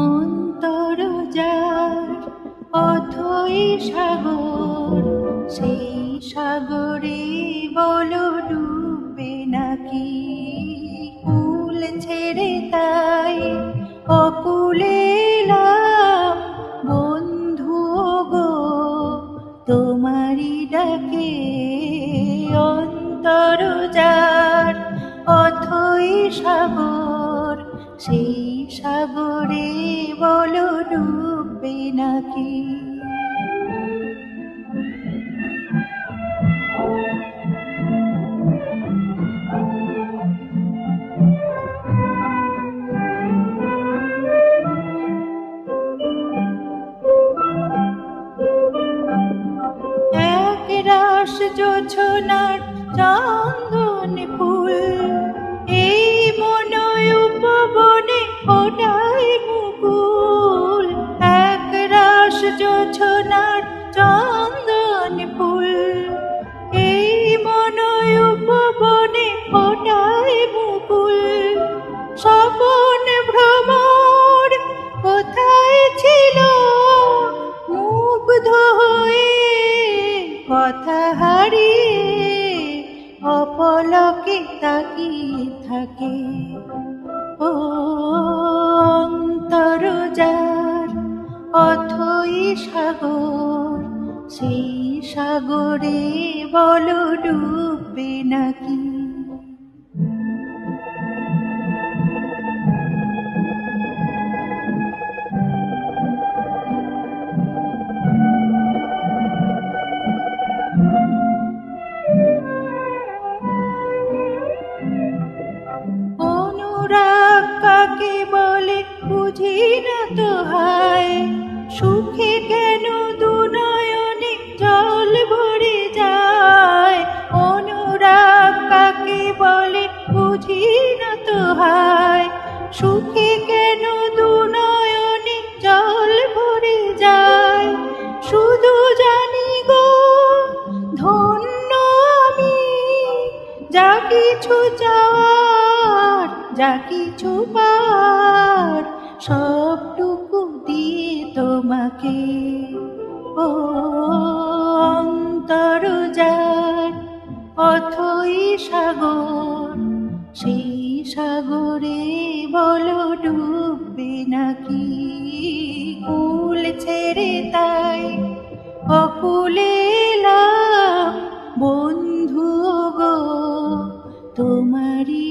অন্তরজার অথই সাগর, সেই সাগরে বলো ডুববে নাকি? কুল ছেড়ে তাই অকুলে এলাম, বন্ধু গো তোমারি ডাকে। অন্তরজার অথই সাগর, সেই সাগরে বলো ডুববে নাকি? এক রাস জোছনার চন্দন ফুল, এই মনয় উপবনে ফোটায় মুকুল। এক রাস জোছনার চন্দন ফুল, এই মনয় উপবনে ফোটায় মুকুল। স্বপন ভ্রমর কোথায় ছিল, মুগ্ধ হয়ে কথা হারিয়ে অপলকে তাকিয়ে থাকে। ও অন্তরজার অথই সাগর, সেই সাগরে বলো ডুববে নাকি? অনুরাগ কাকে বলে বুঝি না তো হায়, সুখে কেন দুনয়নে জল ভরে যায়। অনুরাগ কাকে বলে বুঝি না তো হায়, সুখে কেন দুনয়নে জল ভরে যায়। শুধু জানি গো ধন্য আমি, যা কিছু চাওয়ার যা কিছু পাওয়ার সবটুকু দিয়ে তোমাকে। ও অন্তরজার অথই সাগর, সেই সাগরে বলো ডুববে নাকি? কুল ছেড়ে তাই অকুলে এলাম, বন্ধু গো তোমারি